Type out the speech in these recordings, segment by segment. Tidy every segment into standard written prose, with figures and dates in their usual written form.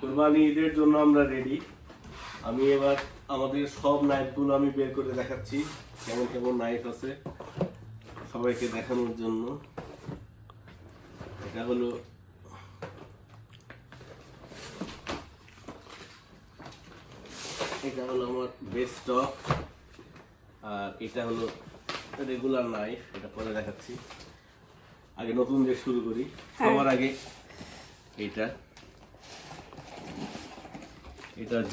কুরবানি ঈদের জন্য আমরা রেডি। আমি এবার আমাদের সব নাইফগুলো আমি বের করে দেখাচ্ছি, কেমন কেমন নাইফ আছে সবাইকে দেখানোর জন্য। এটা হলো আমার বেস্ট স্টক, আর এটা হলো রেগুলার নাইফ, এটা পরে দেখাচ্ছি। আগে নতুন দিয়ে শুরু করি। সবার আগে এটা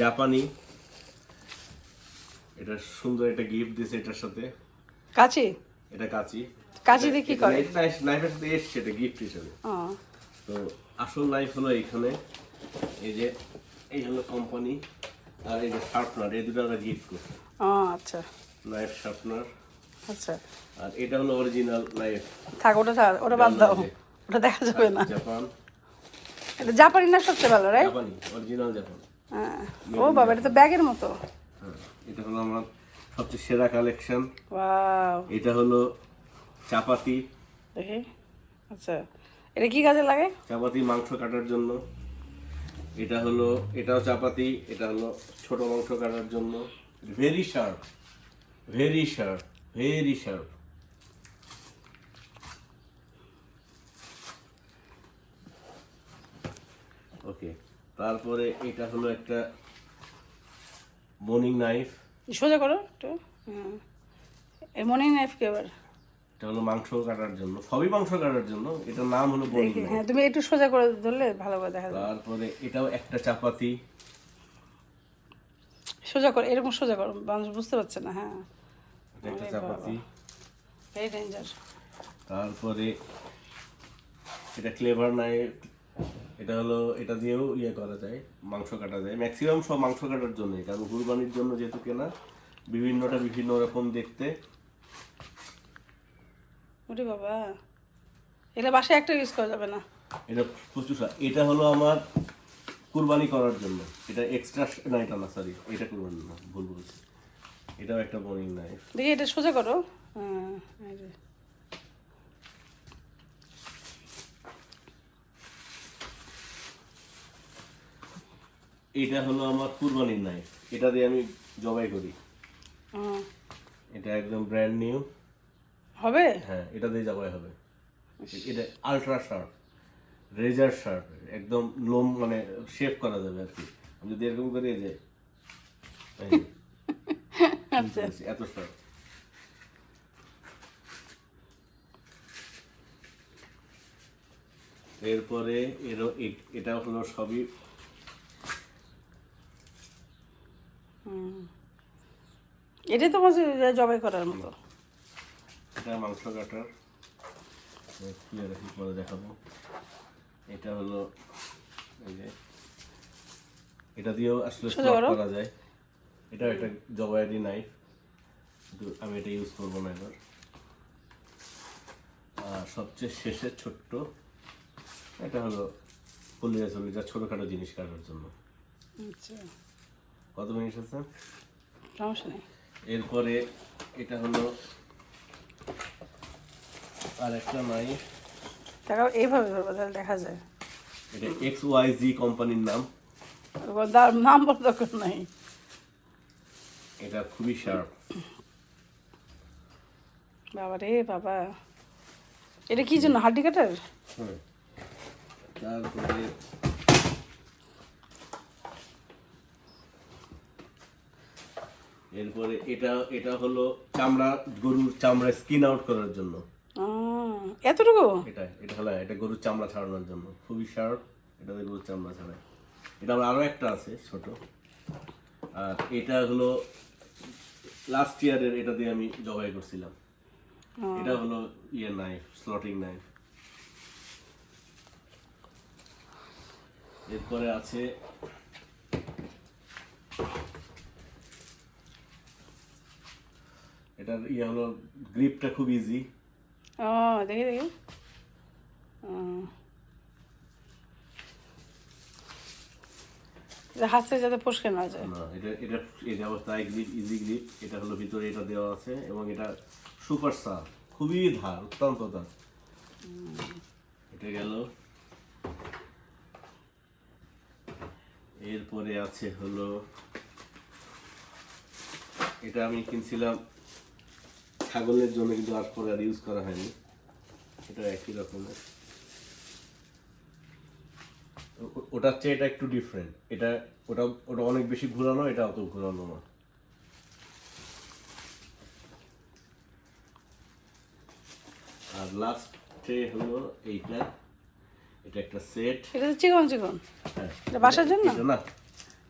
জাপানি, এটা সুন্দর একটা গিফট দিয়েছে এটার সাথে। কাচি? এটা কাচি। কাচি দিয়ে কি করে? এটা নাইফের সাথে এসছে, এটা গিফট হিসেবে। তো আসল নাইফ হলো এইখানে, এই হলো কোম্পানি, আর এই যে শার্পনার, এই দুটো আমরা গিফট করছি। আচ্ছা, নাইফ শার্পনার। আচ্ছা, আর এটা হলো অরিজিনাল নাইফ। থাক, ওটা বাদ দাও, ওটা দেখা যাবে না। জাপান, এটা জাপানি না সবচেয়ে ভালো, রাইট? জাপানি, অরিজিনাল জাপান। ও বাবা, এটা তো ব্যাগের মতো। এটা হলো আমার সবচেয়ে সেরা কালেকশন। ওয়াও, এটা হলো চাপাতি। দেখি। আচ্ছা, এটা কি কাজে লাগে? চাপাতি মাংস কাটার জন্য। এটাও চাপাতি, এটা হলো ছোট মাংস কাটার জন্য। Very sharp, very sharp, very sharp. Okay, তারপরে এটা হলো একটা বোনিং নাইফ। সোজা করো একটু। এই মর্নিং নাইফ কি আবার? এটা হলো মাংস কাটার জন্য, সবই মাংস কাটার জন্য। এটার নাম হলো বোনিং নাইফ। হ্যাঁ, তুমি একটু সোজা করে ধরলে ভালো করে দেখা যাবে। তারপরে এটাও একটা চাপাতি। সোজা করো, এরকম সোজা করো, মানুষ বুঝতে পারছে না। হ্যাঁ, এটা একটা চাপাতি। Very danger. তারপরে এটা ক্লেভার নাইফ। এটা দিয়েও করা যায়, মাংস কাটা যায়। ম্যাক্সিমাম সব মাংস কাটার জন্য, কারণ কুরবানির জন্য যেহেতু কেনা, বিভিন্ন রকম দেখতে। ওরে বাবা, এটা বাসায় একটা ইউজ করা যাবে না। এটা প্রচুর। এটা হলো আমার কুরবানি করার জন্য, এটা এক্সট্রা না, এটা না, সরি, এটা কুরবানি না, ভুল বলছি। এটাও একটা বোনিং নাইফ। দেখি, এটা সোজা করো। হ্যাঁ, এই যে। এটা হলো আমার কুরবানির নাইফ, এটা দিয়ে আমি জবাই করি। হুম। এটা একদম ব্র্যান্ড নিউ হবে? হ্যাঁ, এটা দিয়ে জবাই হবে। এটা আলট্রা শার্প, রেজার শার্প, একদম লোম, মানে শেভ করা যাবে আর কি। আমি যদি এরকম করি, এই যে এত শার্প। এরপরে এটা হলো সবই এটাই তো মাঝে জবাই করার মতো। এটা মাংস কাটার, ক্লিয়ার রাখি, পরে দেখাবো। এটা হলো এই যে, এটা দিয়েও আসলে স্লট করা যায়। এটাও একটা জবাইয়েরই নাইফ, কিন্তু আমি এটা ইউজ করবো না এবার। আর সবচেয়ে শেষে ছোট্ট, এটা হলো যা ছোটখাটো জিনিস কাটার জন্য। আচ্ছা, কত জিনিস আছে, সমস্যা নেই। এরপরে এটা হলো আর একটা নাইফ। দেখাও, এইভাবে ধরবো, তাহলে দেখা যায়। এটা XYZ কোম্পানির নাম। নাম বলার দরকার নাই। এটা খুবই শার্প। বাবা রে বাবা, এটা কি জন্য? হাড্ডি কাটার? তারপরে এরপরে এটা হলো গরুর চামড়া স্কিন আউট করার জন্য। এতটুকু? এটা গরুর চামড়া ছাড়ানোর জন্য, খুবই শার্প। এটা দিয়ে গরুর চামড়া ছাড়ায়। এটা আমার আরো একটা আছে ছোট। আর এটা হলো লাস্ট ইয়ারের, এটা দিয়ে আমি জবাই করছিলাম। এটা হলো নাইফ, স্লটিং নাইফ। এরপরে আছে এটার হলো গ্রিপটা খুব ইজি। দেখি দেখি। হাতে যাতে ফসকে না যায়। না, এটা এই যে অবস্থায় গ্রিপ, ইজি গ্রিপ। এটা হলো ভিতরে এটা দেওয়া আছে, এবং এটা সুপার শার্প, খুবই ধার, অত্যন্ত ধার। এটা গেল। এরপরে আছে হলো, এটা আমি কিনছিলাম ছাগলের জন্য, কিন্তু আর পরে আর ইউজ করা হয়নি। এটা একই রকমের, ওটার চেয়ে এটা একটু ডিফারেন্ট। এটা ওটা ওটা অনেক বেশি ঘুরানো, এটা অত ঘুরানো না। আর লাস্টে হলো এইটা, এটা একটা সেট। এটা তো চিকন চিকন, হ্যাঁ, এটা বাসার জন্য? এটা না,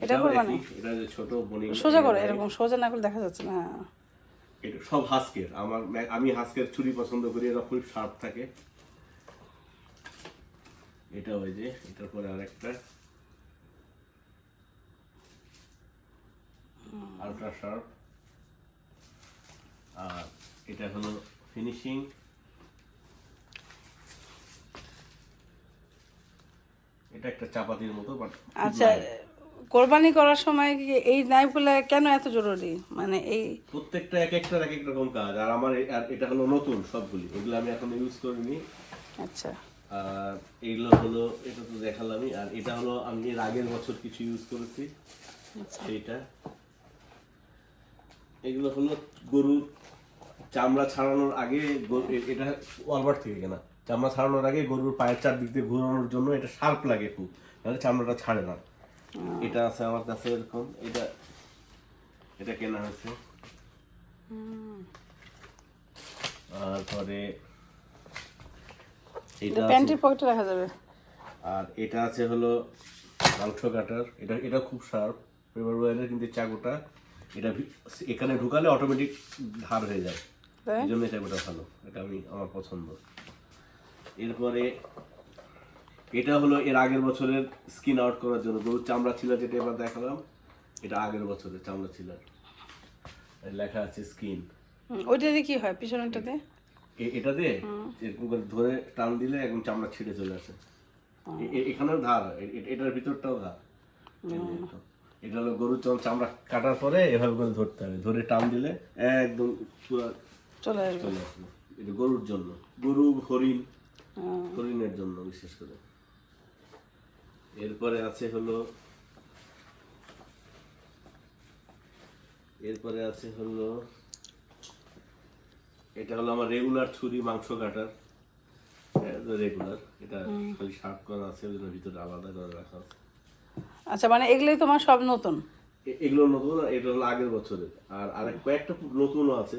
এটা এটাও কোরবানি? একই, এটা যে ছোট বনি সোজা করে, এরকম সোজা না করলে দেখা যাচ্ছে না। হ্যাঁ, এটা সব হাস্কের। আমি হাস্কের ছুরি পছন্দ করি, এটা খুব শার্প থাকে। এটা ওই যে, এটার পরে আরেকটা আলট্রা শার্প। আর এটা হলো ফিনিশিং। এটা একটা চাপাতির মতো, বাট আচ্ছা, কোরবানি করার সময় কি এই নাইফগুলো কেন এত জরুরি? মানে এই প্রত্যেকটা এক একটার এক এক রকম কাজ। আর আমার আর এটা হলো নতুন সবগুলি, এগুলো আমি এখন ইউজ করিনি। আচ্ছা, আর এইগুলো হলো, এটা তো দেখালামই। আর এটা হলো আমি এর আগের বছর কিছু ইউজ করেছি, সেইটা। এগুলো হলো গরুর চামড়া ছাড়ানোর আগে, এটা ওয়ালমার্ট থেকে কেনা। চামড়া ছাড়ানোর আগে গরুর পায়ের চারদিক দিয়ে ঘোরানোর জন্য এটা শার্প লাগে খুব, তাহলে চামড়াটা ছাড়ে না। এটা আছে আমার কাছে এরকম, এটা এটা কেনা হয়েছে। আর পরে এটা আছে, প্যান্টের পকেটে রাখা যাবে। আর এটা আছে হলো মাংস কাটার। এটা খুব শার্প, ফেভার ওয়ারের, কিন্তু চাকুটা এটা এখানে ঢুকালে অটোমেটিক ধার হয়ে যায়, তাই? এই জন্য চাকুটা ভালো, এটা আমার পছন্দ। এরপরে এটা হলো এর আগের বছরের স্কিন আউট করার জন্য, গরুর চামড়া ছিল যেটা এবার দেখালাম, এটা আগের বছরের চামড়া ছিল। লেখা আছে স্কিন। ওইটা দিয়ে কি হয় পিছনেরটাতে? এটা দিয়ে এরকম করে ধরে টান দিলে একদম চামড়া ছিঁড়ে চলে আসে। এখানেও ধার, এটার ভিতরটাও ধার। এটা হলো গরুর চামড়া কাটার পরে এভাবে করে ধরতে হবে, ধরে টান দিলে একদম পুরো চলে আসবে। চলে আসবে। এটা গরুর জন্য, গরু হরিণ, হরিণের জন্য বিশেষ করে। এরপরে আছে হলো এটা হলো আমার রেগুলার ছুরি মাংস কাটার, রেগুলার। এটা খালি শার্প করা আছে, ওই জন্য ভিতরে আলাদা করে রাখা আছে। আচ্ছা, মানে এগুলোই তোমার সব নতুন? এগুলো নতুন, আর এটা হলো আগের বছরের। আর আরেক কয়েকটা নতুনও আছে,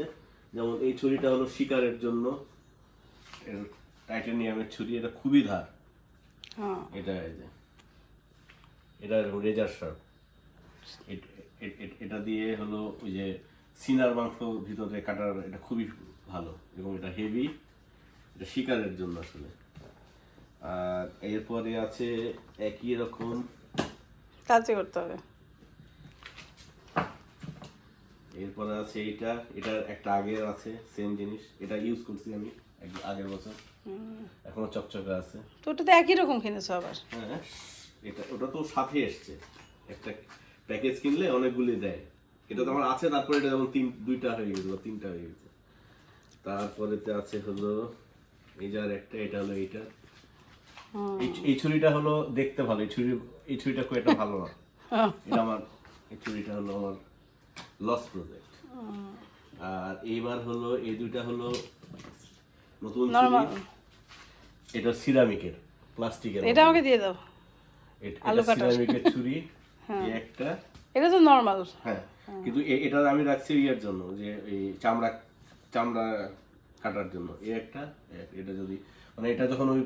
যেমন এই ছুরিটা হলো শিকারের জন্য, টাইটানিয়ামের ছুরি, এটা খুবই ধার। হ্যাঁ, এটা এই যে, এটা রেজার শার্প। এটা দিয়ে হলো ওই যে সিনার মাংস ভিতরে কাটার, এটা খুবই ভালো, এবং এটা হেভি, এটা শিকারের জন্য আসলে। আর এরপরে আছে একই রকম, কাজে করতে হবে। এরপরে আছে এটার একটা আগের আছে সেম জিনিস, এটা ইউজ করছি আমি আগের বছর, এখনো চকচকে আছে। তো ওটা তো একই রকম কিনেছো আবার? হ্যাঁ, ওটা তো সাথে এসছে, একটা প্যাকেজ কিনলে অনেকগুলি দেয়। এটা তো আমার আছে, তারপরে এটা যেমন দুইটা হয়ে গেছে, তিনটা হয়ে গেছে। তারপরেতে আছে হলো এই যার একটা, এটা হলো এইটা। এই ছুরিটা হলো দেখতে ভালো, এই ছুরিটা খুব একটা ভালো না। এটা আমার, এই ছুরিটা হলো আমার লস প্রজেক্ট। আর এইবার হলো এই দুইটা হলো নতুন ছুরি, এটা সিরামিকের, প্লাস্টিকের। এটা আমাকে দিয়ে দাও। এটা সিরামিকের ছুরি, এই একটা। এটা তো নরমাল। হ্যাঁ, কিন্তু এটা আমি রাখছি ইয়ের জন্য, যে এই চামড়া কাটার জন্য। এই একটা, এটা যদি মানে এটা যখন ওই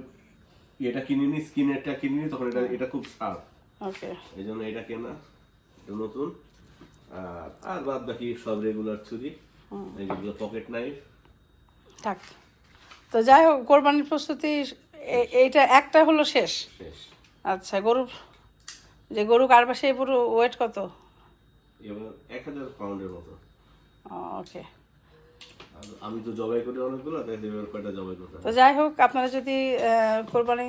এটা কিনিনি, স্কিনেরটা কিনিনি, তখন এটা খুব শার্প, ওকে, এই জন্য এটা কেনা, এটা নতুন। আর বাদ বাকি সব রেগুলার ছুরি, যেগুলো পকেট নাইফ। থাক। তো যাই হোক, কোরবানির প্রস্তুতি এইটা একটা হলো শেষ। আচ্ছা, গরু কার পাশে পুরো ওয়েট কত? এবার 1000 পাউন্ডের মতো। ওকে, আমি তো জবাই করি অনেকগুলো, তাই এবার কয়টা জবাই করতে তো যাই হোক, আপনারা যদি কোরবানি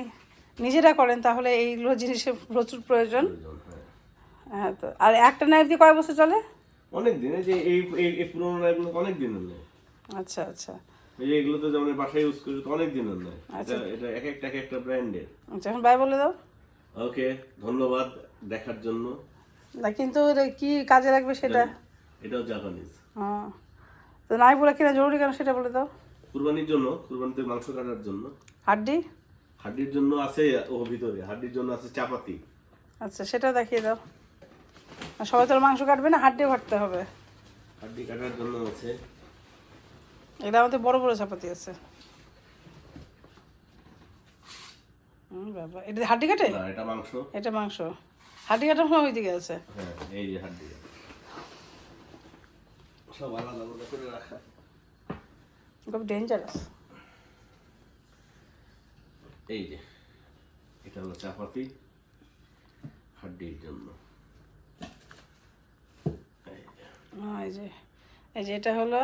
নিজেরা করেন তাহলে এইগুলো জিনিসের প্রচুর প্রয়োজন। হ্যাঁ, তো আর একটা নাইফ দিয়ে কয় বছর চলে? অনেক দিন। এই যে এই পুরোনো নাইফগুলো অনেক দিনের নেয়। আচ্ছা আচ্ছা, এই যে এগুলো তো যেমন বাসায় ইউজ করি, তো অনেক দিনের নেয়। এটা এক একটা ব্র্যান্ডের। আচ্ছা, এখন বাই বলে দাও। ওকে, ধন্যবাদ দেখার জন্য। না কিন্তু এটা কি কাজে লাগবে সেটা? এটাও জাপানিজ। হ্যাঁ, তো নাইফগুলো কিনা জরুরি কেন সেটা বলে দাও। কুরবানির জন্য, কুরবানিতে মাংস কাটার জন্য। হাড্ডি? হাড্ডির জন্য আছে ও ভিতরে, হাড্ডির জন্য আছে চাপাতি। আচ্ছা, সেটাও দেখিয়ে দাও। আর সবাই তো আর মাংস কাটবে না, হাড্ডিও কাটতে হবে। হাড্ডি কাটার জন্য আছে। এটা আমাদের বড় বড় চাপাতি আছে। বাবা, এটা হাড্ডি কাটে? না, এটা মাংস। এটা মাংস। হাড্ডি কাটার সময় ওইদিকে আছে। হ্যাঁ, এই যে হাড্ডি সব আলাদা আলাদা করে রাখা। খুব ডেঞ্জারাস। এই যে এটা হলো চাপাতি হাড্ডির জন্য। এই যে এটা হলো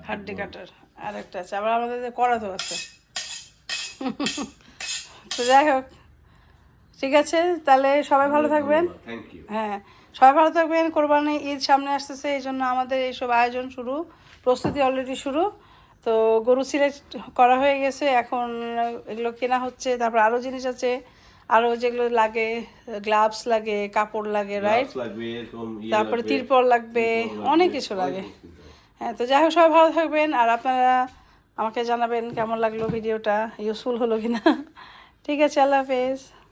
হাড্ডি কাটার। আর একটা আছে, আবার আমাদের কড়া তো আছে। তো যাই হোক, ঠিক আছে, তাহলে সবাই ভালো থাকবেন। Thank you. হ্যাঁ, সবাই ভালো থাকবেন। কোরবানি ঈদ সামনে আসতেছে, এই জন্য আমাদের এইসব আয়োজন শুরু, প্রস্তুতি অলরেডি শুরু। তো গরু সিলেক্ট করা হয়ে গেছে, এখন এগুলো কেনা হচ্ছে। তারপর আরও জিনিস আছে, আরও যেগুলো লাগে, গ্লাভস লাগে, কাপড় লাগে, রাইট? তারপরে তিরপল লাগবে, অনেক কিছু লাগে। হ্যাঁ, তো যাই হোক, সবাই ভালো থাকবেন। আর আপনারা আমাকে জানাবেন কেমন লাগলো ভিডিওটা, ইউজফুল হলো কিনা। ঠিক আছে, আল্লাহ হাফেজ।